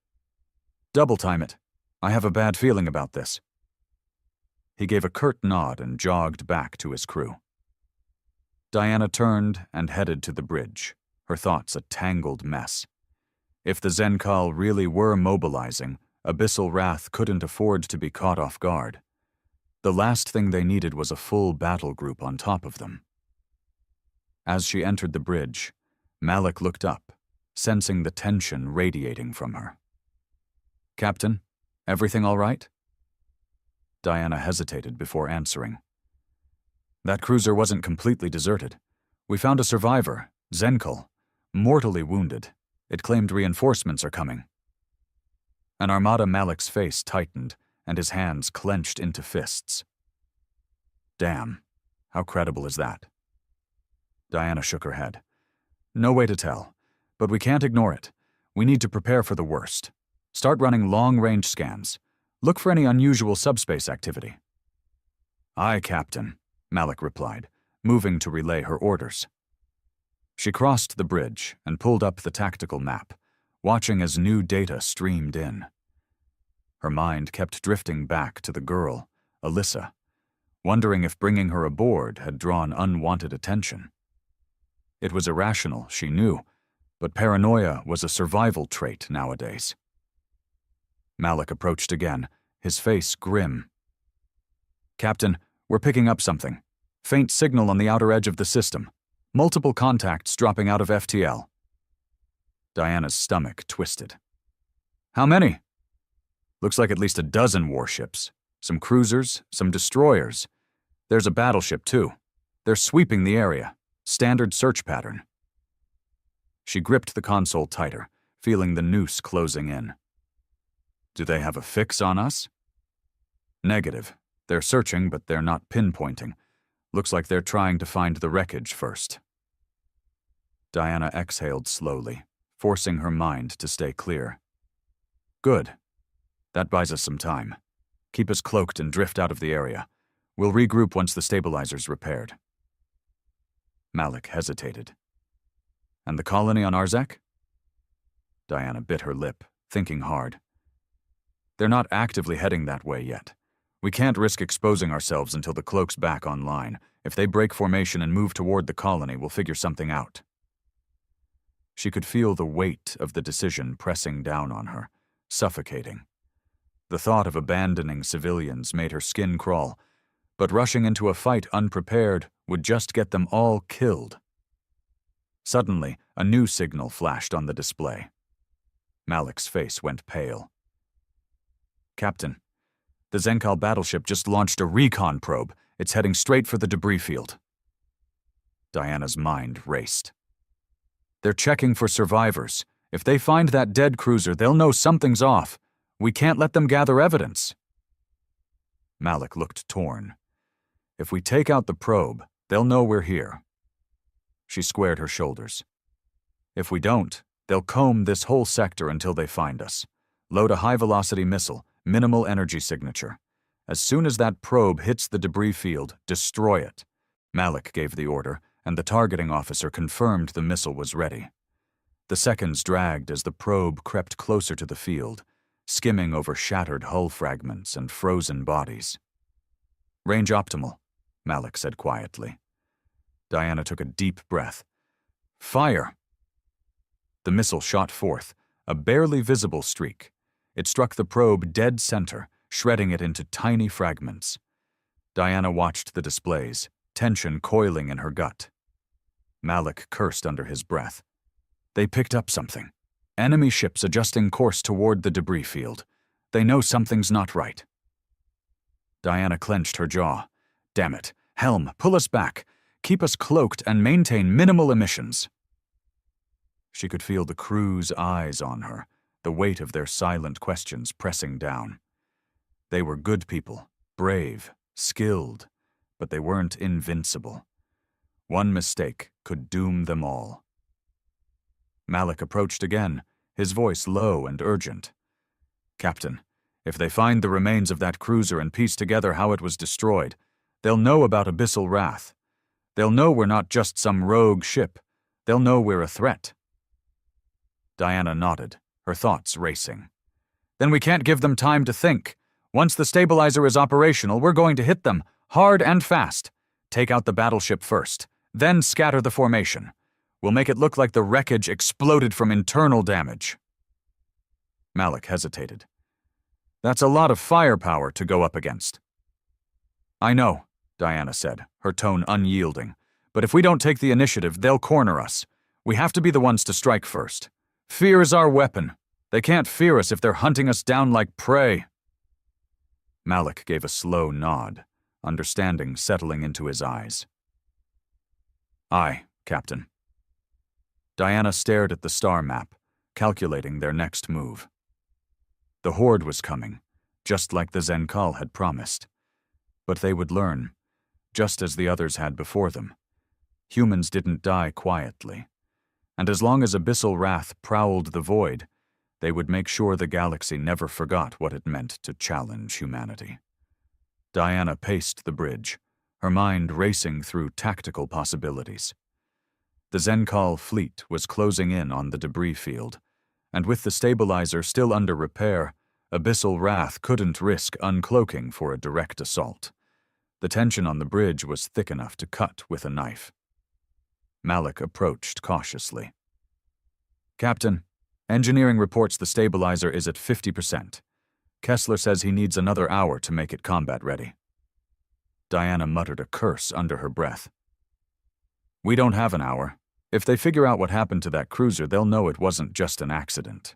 "Double time it. I have a bad feeling about this." He gave a curt nod and jogged back to his crew. Diana turned and headed to the bridge, her thoughts a tangled mess. If the Zenkal really were mobilizing, Abyssal Wrath couldn't afford to be caught off guard. The last thing they needed was a full battle group on top of them. As she entered the bridge, Malik looked up, sensing the tension radiating from her. "Captain, everything all right?" Diana hesitated before answering. "That cruiser wasn't completely deserted. We found a survivor, Zenkal, mortally wounded. It claimed reinforcements are coming." An Armada Malik's face tightened, and his hands clenched into fists. "Damn, how credible is that?" Diana shook her head. "No way to tell, but we can't ignore it. We need to prepare for the worst. Start running long-range scans. Look for any unusual subspace activity." "Aye, Captain," Malik replied, moving to relay her orders. She crossed the bridge and pulled up the tactical map, watching as new data streamed in. Her mind kept drifting back to the girl, Alyssa, wondering if bringing her aboard had drawn unwanted attention. It was irrational, she knew, but paranoia was a survival trait nowadays. Malik approached again, his face grim. "Captain, we're picking up something. Faint signal on the outer edge of the system. Multiple contacts dropping out of FTL." Diana's stomach twisted. "How many?" "Looks like at least a dozen warships. Some cruisers, some destroyers. There's a battleship, too. They're sweeping the area. Standard search pattern." She gripped the console tighter, feeling the noose closing in. "Do they have a fix on us?" "Negative. They're searching, but they're not pinpointing. Looks like they're trying to find the wreckage first." Diana exhaled slowly, forcing her mind to stay clear. "Good. That buys us some time. Keep us cloaked and drift out of the area. We'll regroup once the stabilizer's repaired." Malik hesitated. "And the colony on Arzek?" Diana bit her lip, thinking hard. "They're not actively heading that way yet. We can't risk exposing ourselves until the cloak's back online. If they break formation and move toward the colony, we'll figure something out." She could feel the weight of the decision pressing down on her, suffocating. The thought of abandoning civilians made her skin crawl, but rushing into a fight unprepared would just get them all killed. Suddenly, a new signal flashed on the display. Malik's face went pale. "Captain, the Zenkal battleship just launched a recon probe. It's heading straight for the debris field." Diana's mind raced. "They're checking for survivors. If they find that dead cruiser, they'll know something's off. We can't let them gather evidence." Malik looked torn. If we take out the probe, they'll know we're here. She squared her shoulders. If we don't, they'll comb this whole sector until they find us. Load a high-velocity missile, minimal energy signature. As soon as that probe hits the debris field, destroy it. Malik gave the order, and the targeting officer confirmed the missile was ready. The seconds dragged as the probe crept closer to the field, skimming over shattered hull fragments and frozen bodies. Range optimal, Malik said quietly. Diana took a deep breath. Fire! The missile shot forth, a barely visible streak. It struck the probe dead center, shredding it into tiny fragments. Diana watched the displays, tension coiling in her gut. Malik cursed under his breath. They picked up something. Enemy ships adjusting course toward the debris field. They know something's not right. Diana clenched her jaw. Damn it. Helm, pull us back. Keep us cloaked and maintain minimal emissions. She could feel the crew's eyes on her, the weight of their silent questions pressing down. They were good people, brave, skilled, but they weren't invincible. One mistake could doom them all. Malik approached again, his voice low and urgent. Captain, if they find the remains of that cruiser and piece together how it was destroyed, they'll know about Abyssal Wrath. They'll know we're not just some rogue ship. They'll know we're a threat. Diana nodded, her thoughts racing. Then we can't give them time to think. Once the stabilizer is operational, we're going to hit them, hard and fast. Take out the battleship first, then scatter the formation. We'll make it look like the wreckage exploded from internal damage. Malik hesitated. That's a lot of firepower to go up against. I know, Diana said, her tone unyielding. But if we don't take the initiative, they'll corner us. We have to be the ones to strike first. Fear is our weapon. They can't fear us if they're hunting us down like prey. Malik gave a slow nod, understanding settling into his eyes. Aye, Captain. Diana stared at the star map, calculating their next move. The Horde was coming, just like the Zenkal had promised. But they would learn, just as the others had before them. Humans didn't die quietly. And as long as Abyssal Wrath prowled the void, they would make sure the galaxy never forgot what it meant to challenge humanity. Diana paced the bridge, her mind racing through tactical possibilities. The Zenkal fleet was closing in on the debris field, and with the stabilizer still under repair, Abyssal Wrath couldn't risk uncloaking for a direct assault. The tension on the bridge was thick enough to cut with a knife. Malik approached cautiously. Captain, engineering reports the stabilizer is at 50%. Kessler says he needs another hour to make it combat ready. Diana muttered a curse under her breath. We don't have an hour. If they figure out what happened to that cruiser, they'll know it wasn't just an accident.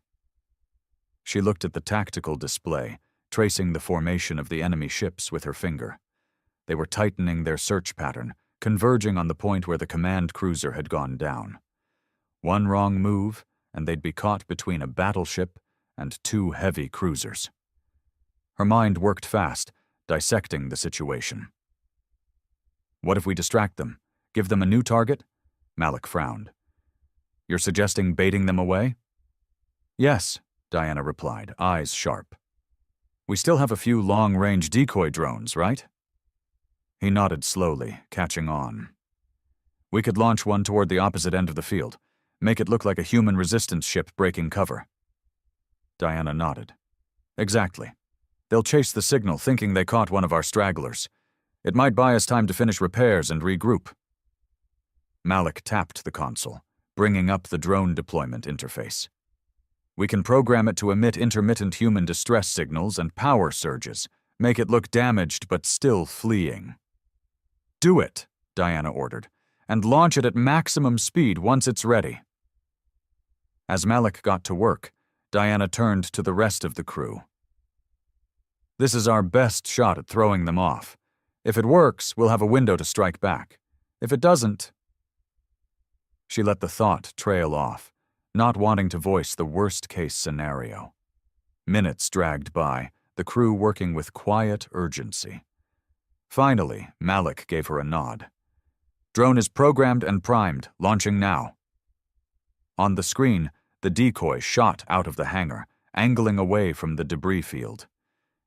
She looked at the tactical display, tracing the formation of the enemy ships with her finger. They were tightening their search pattern, converging on the point where the command cruiser had gone down. One wrong move, and they'd be caught between a battleship and two heavy cruisers. Her mind worked fast, dissecting the situation. What if we distract them? Give them a new target? Malik frowned. You're suggesting baiting them away? Yes, Diana replied, eyes sharp. We still have a few long-range decoy drones, right? He nodded slowly, catching on. We could launch one toward the opposite end of the field, make it look like a human resistance ship breaking cover. Diana nodded. Exactly. They'll chase the signal thinking they caught one of our stragglers. It might buy us time to finish repairs and regroup. Malik tapped the console, bringing up the drone deployment interface. We can program it to emit intermittent human distress signals and power surges, make it look damaged but still fleeing. Do it, Diana ordered, and launch it at maximum speed once it's ready. As Malik got to work, Diana turned to the rest of the crew. This is our best shot at throwing them off. If it works, we'll have a window to strike back. If it doesn't... She let the thought trail off, not wanting to voice the worst-case scenario. Minutes dragged by, the crew working with quiet urgency. Finally, Malik gave her a nod. Drone is programmed and primed, launching now. On the screen, the decoy shot out of the hangar, angling away from the debris field.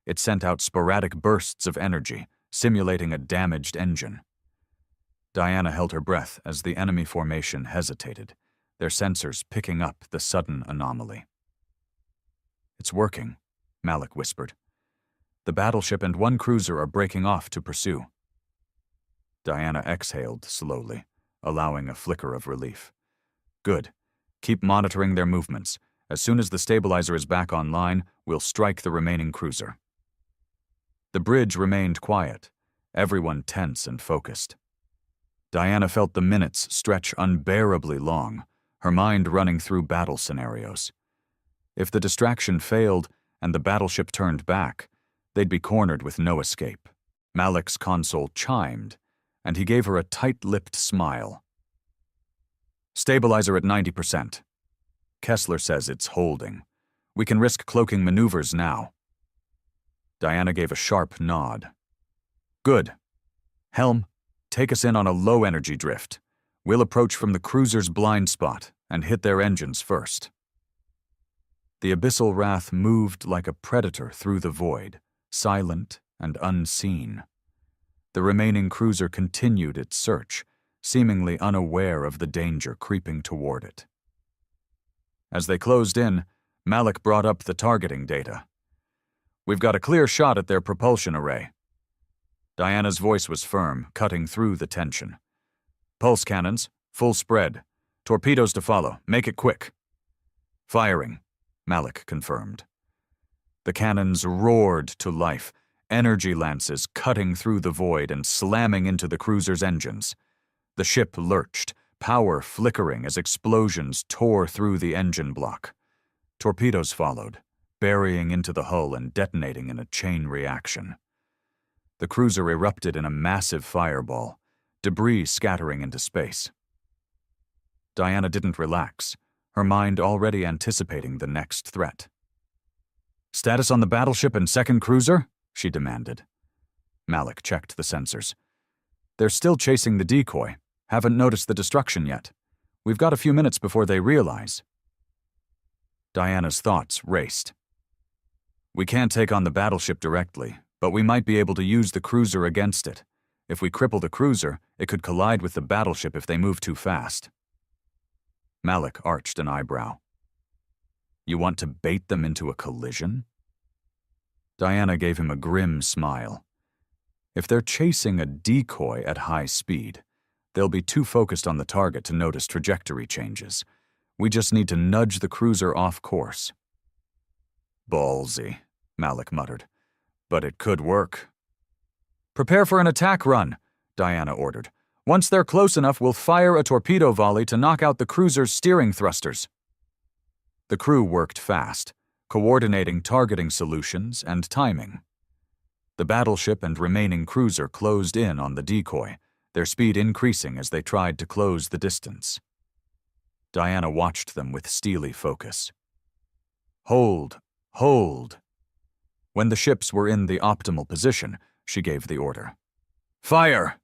It sent out sporadic bursts of energy, simulating a damaged engine. Diana held her breath as the enemy formation hesitated, their sensors picking up the sudden anomaly. "It's working," Malik whispered. "The battleship and one cruiser are breaking off to pursue." Diana exhaled slowly, allowing a flicker of relief. "Good. Keep monitoring their movements. As soon as the stabilizer is back online, we'll strike the remaining cruiser." The bridge remained quiet, everyone tense and focused. Diana felt the minutes stretch unbearably long, her mind running through battle scenarios. If the distraction failed and the battleship turned back, they'd be cornered with no escape. Malik's console chimed, and he gave her a tight-lipped smile. "Stabilizer at 90%. Kessler says it's holding. We can risk cloaking maneuvers now." Diana gave a sharp nod. "Good. Helm, take us in on a low-energy drift. We'll approach from the cruiser's blind spot and hit their engines first." The abyssal wrath moved like a predator through the void, silent and unseen. The remaining cruiser continued its search, seemingly unaware of the danger creeping toward it. As they closed in, Malik brought up the targeting data. "We've got a clear shot at their propulsion array." Diana's voice was firm, cutting through the tension. "Pulse cannons, full spread. Torpedoes to follow. Make it quick." "Firing," Malik confirmed. The cannons roared to life, energy lances cutting through the void and slamming into the cruiser's engines. The ship lurched, power flickering as explosions tore through the engine block. Torpedoes followed, burying into the hull and detonating in a chain reaction. The cruiser erupted in a massive fireball, debris scattering into space. Diana didn't relax, her mind already anticipating the next threat. "Status on the battleship and second cruiser?" she demanded. Malik checked the sensors. "They're still chasing the decoy. Haven't noticed the destruction yet. We've got a few minutes before they realize." Diana's thoughts raced. "We can't take on the battleship directly, but we might be able to use the cruiser against it. If we cripple the cruiser, it could collide with the battleship if they move too fast." Malik arched an eyebrow. "You want to bait them into a collision?" Diana gave him a grim smile. "If they're chasing a decoy at high speed, they'll be too focused on the target to notice trajectory changes. We just need to nudge the cruiser off course." "Ballsy," Malik muttered. "But it could work." "Prepare for an attack run," Diana ordered. "Once they're close enough, we'll fire a torpedo volley to knock out the cruiser's steering thrusters." The crew worked fast, coordinating targeting solutions and timing. The battleship and remaining cruiser closed in on the decoy, their speed increasing as they tried to close the distance. Diana watched them with steely focus. "Hold, hold." When the ships were in the optimal position, she gave the order. "Fire!"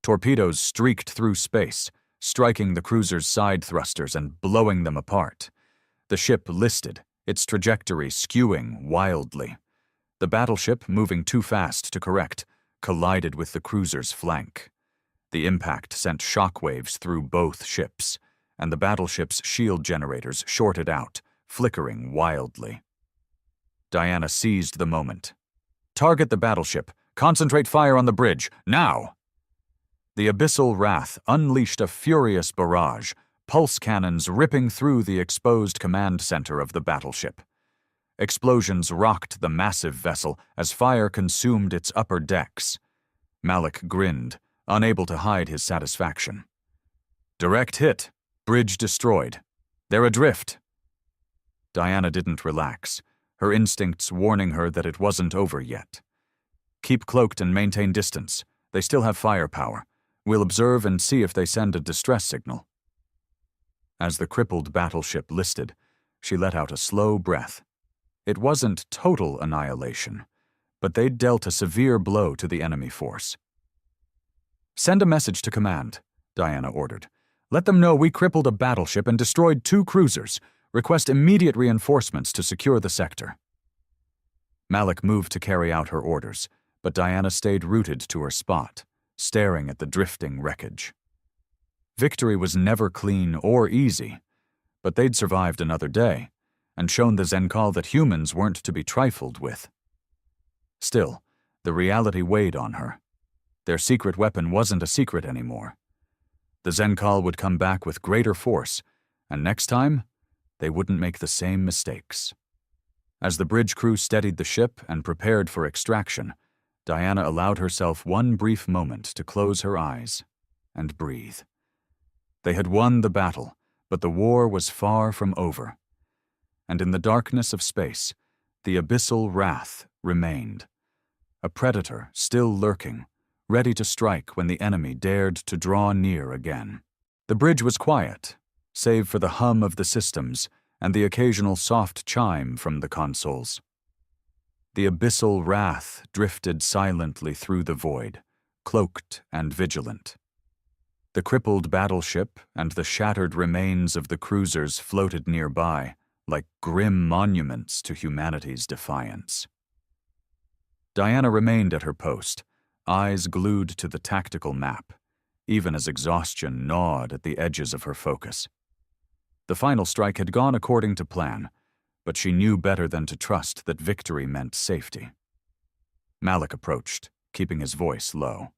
Torpedoes streaked through space, striking the cruiser's side thrusters and blowing them apart. The ship listed, its trajectory skewing wildly. The battleship, moving too fast to correct, collided with the cruiser's flank. The impact sent shockwaves through both ships, and the battleship's shield generators shorted out, flickering wildly. Diana seized the moment. "Target the battleship. Concentrate fire on the bridge. Now!" The abyssal wrath unleashed a furious barrage, pulse cannons ripping through the exposed command center of the battleship. Explosions rocked the massive vessel as fire consumed its upper decks. Malik grinned, unable to hide his satisfaction. "Direct hit. Bridge destroyed. They're adrift." Diana didn't relax, her instincts warning her that it wasn't over yet. "Keep cloaked and maintain distance. They still have firepower. We'll observe and see if they send a distress signal." As the crippled battleship listed, she let out a slow breath. It wasn't total annihilation, but they'd dealt a severe blow to the enemy force. "Send a message to command," Diana ordered. "Let them know we crippled a battleship and destroyed 2 cruisers. Request immediate reinforcements to secure the sector." Malik moved to carry out her orders, but Diana stayed rooted to her spot, staring at the drifting wreckage. Victory was never clean or easy, but they'd survived another day and shown the Zenkal that humans weren't to be trifled with. Still, the reality weighed on her. Their secret weapon wasn't a secret anymore. The Zenkal would come back with greater force, and next time, they wouldn't make the same mistakes. As the bridge crew steadied the ship and prepared for extraction, Diana allowed herself one brief moment to close her eyes and breathe. They had won the battle, but the war was far from over. And in the darkness of space, the abyssal wrath remained. A predator still lurking, ready to strike when the enemy dared to draw near again. The bridge was quiet, save for the hum of the systems and the occasional soft chime from the consoles. The abyssal wrath drifted silently through the void, cloaked and vigilant. The crippled battleship and the shattered remains of the cruisers floated nearby, like grim monuments to humanity's defiance. Diana remained at her post, eyes glued to the tactical map, even as exhaustion gnawed at the edges of her focus. The final strike had gone according to plan, but she knew better than to trust that victory meant safety. Malik approached, keeping his voice low.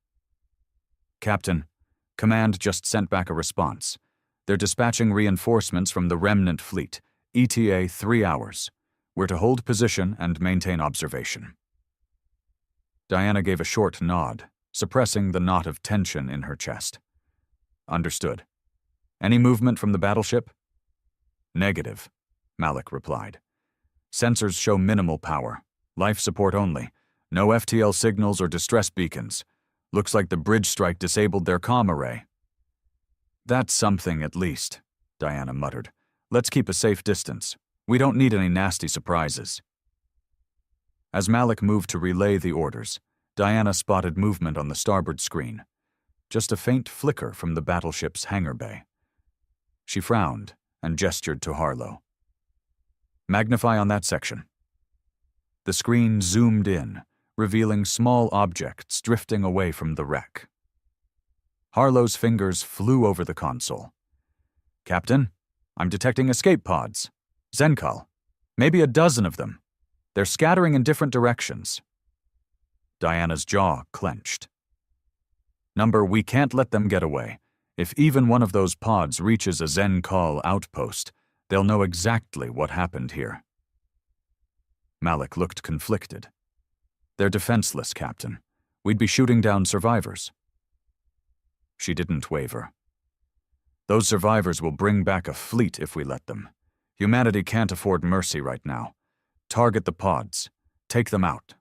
"Captain, Command just sent back a response. They're dispatching reinforcements from the remnant fleet, ETA 3 hours. We're to hold position and maintain observation." Diana gave a short nod, suppressing the knot of tension in her chest. "Understood. Any movement from the battleship?" "Negative," Malik replied. "Sensors show minimal power. Life support only. No FTL signals or distress beacons. Looks like the bridge strike disabled their comm array." "That's something at least," Diana muttered. "Let's keep a safe distance. We don't need any nasty surprises." As Malik moved to relay the orders, Diana spotted movement on the starboard screen. Just a faint flicker from the battleship's hangar bay. She frowned and gestured to Harlow. "Magnify on that section." The screen zoomed in, revealing small objects drifting away from the wreck. Harlow's fingers flew over the console. "Captain, I'm detecting escape pods. Zenkal. Maybe a dozen of them. They're scattering in different directions." Diana's jaw clenched. "Number, we can't let them get away. If even one of those pods reaches a Zenkal outpost, they'll know exactly what happened here." Malik looked conflicted. "They're defenseless, Captain. We'd be shooting down survivors." She didn't waver. "Those survivors will bring back a fleet if we let them. Humanity can't afford mercy right now. Target the pods. Take them out."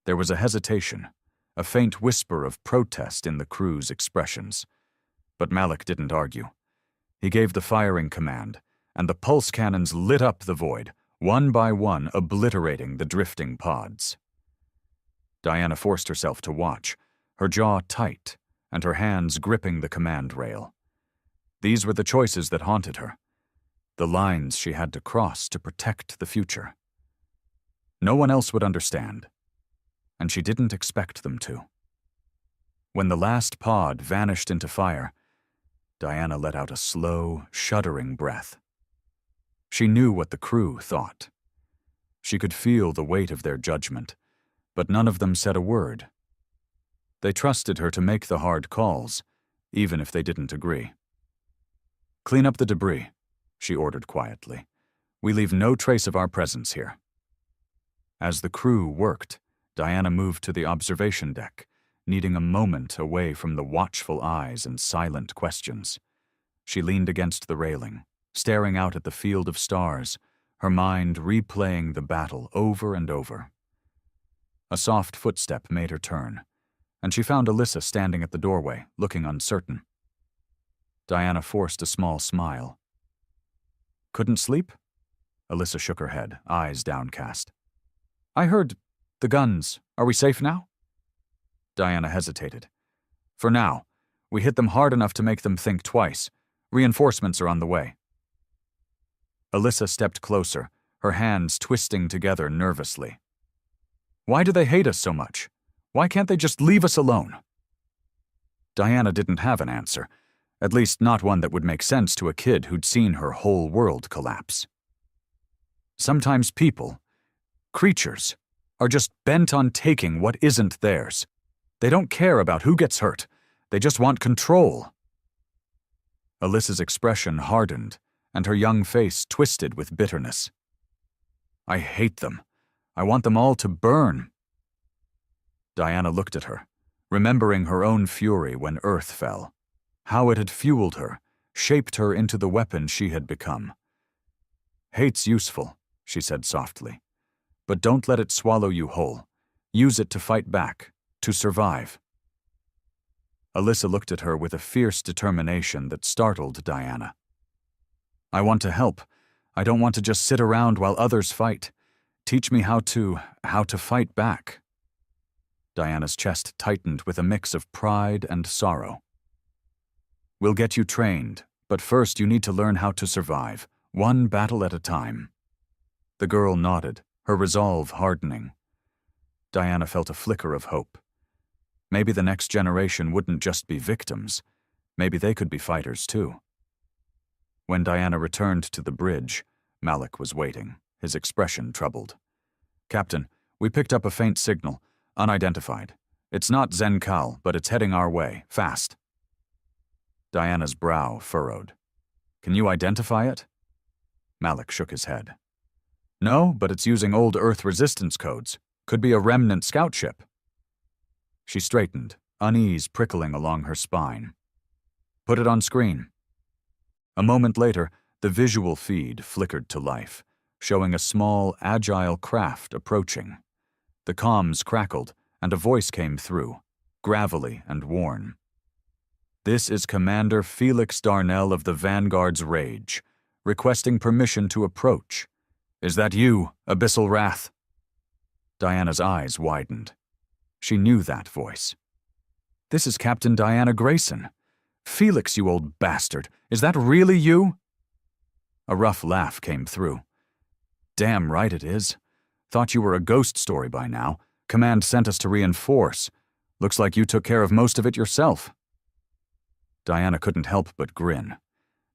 There was a hesitation, a faint whisper of protest in the crew's expressions. But Malik didn't argue. He gave the firing command, and the pulse cannons lit up the void, one by one obliterating the drifting pods. Diana forced herself to watch, her jaw tight and her hands gripping the command rail. These were the choices that haunted her, the lines she had to cross to protect the future. No one else would understand, and she didn't expect them to. When the last pod vanished into fire, Diana let out a slow, shuddering breath. She knew what the crew thought. She could feel the weight of their judgment, but none of them said a word. They trusted her to make the hard calls, even if they didn't agree. "Clean up the debris," she ordered quietly. "We leave no trace of our presence here." As the crew worked, Diana moved to the observation deck, needing a moment away from the watchful eyes and silent questions. She leaned against the railing, staring out at the field of stars, her mind replaying the battle over and over. A soft footstep made her turn, and she found Alyssa standing at the doorway, looking uncertain. Diana forced a small smile. "Couldn't sleep?" Alyssa shook her head, eyes downcast. "I heard The guns, are we safe now? Diana hesitated. For now. We hit them hard enough to make them think twice. Reinforcements are on the way. Alyssa stepped closer, her hands twisting together nervously. Why do they hate us so much? Why can't they just leave us alone? Diana didn't have an answer, at least not one that would make sense to a kid who'd seen her whole world collapse. Sometimes people, creatures, are just bent on taking what isn't theirs. They don't care about who gets hurt. They just want control. Alyssa's expression hardened, and her young face twisted with bitterness. I hate them. I want them all to burn. Diana looked at her, remembering her own fury when Earth fell, how it had fueled her, shaped her into the weapon she had become. Hate's useful, she said softly, but don't let it swallow you whole. Use it to fight back, to survive. Alyssa looked at her with a fierce determination that startled Diana. I want to help. I don't want to just sit around while others fight. Teach me how to fight back. Diana's chest tightened with a mix of pride and sorrow. We'll get you trained, but first you need to learn how to survive, one battle at a time. The girl nodded, her resolve hardening. Diana felt a flicker of hope. Maybe the next generation wouldn't just be victims. Maybe they could be fighters too. When Diana returned to the bridge, Malik was waiting, his expression troubled. Captain, we picked up a faint signal, unidentified. It's not Zenkal, but it's heading our way, fast. Diana's brow furrowed. Can you identify it? Malik shook his head. No, but it's using old Earth resistance codes. Could be a remnant scout ship. She straightened, unease prickling along her spine. Put it on screen. A moment later, the visual feed flickered to life, showing a small, agile craft approaching. The comms crackled, and a voice came through, gravelly and worn. This is Commander Felix Darnell of the Vanguard's Rage, requesting permission to approach. Is that you, Abyssal Wrath? Diana's eyes widened. She knew that voice. This is Captain Diana Grayson. Felix, you old bastard, is that really you? A rough laugh came through. Damn right it is. Thought you were a ghost story by now. Command sent us to reinforce. Looks like you took care of most of it yourself. Diana couldn't help but grin.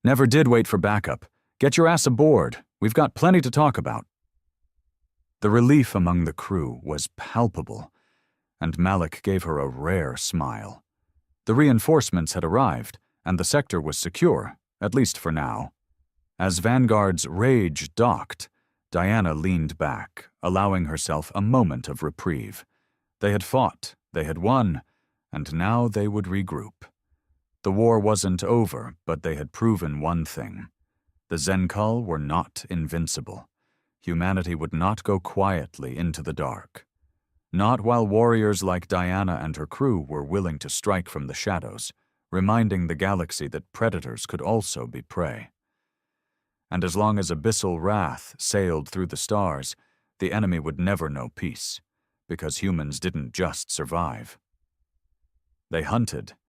Never did wait for backup. Get your ass aboard. We've got plenty to talk about. The relief among the crew was palpable, and Malik gave her a rare smile. The reinforcements had arrived, and the sector was secure, at least for now. As Vanguard's Rage docked, Diana leaned back, allowing herself a moment of reprieve. They had fought, they had won, and now they would regroup. The war wasn't over, but they had proven one thing. The Zenkal were not invincible. Humanity would not go quietly into the dark. Not while warriors like Diana and her crew were willing to strike from the shadows, reminding the galaxy that predators could also be prey. And as long as Abyssal Wrath sailed through the stars, the enemy would never know peace, because humans didn't just survive. They hunted,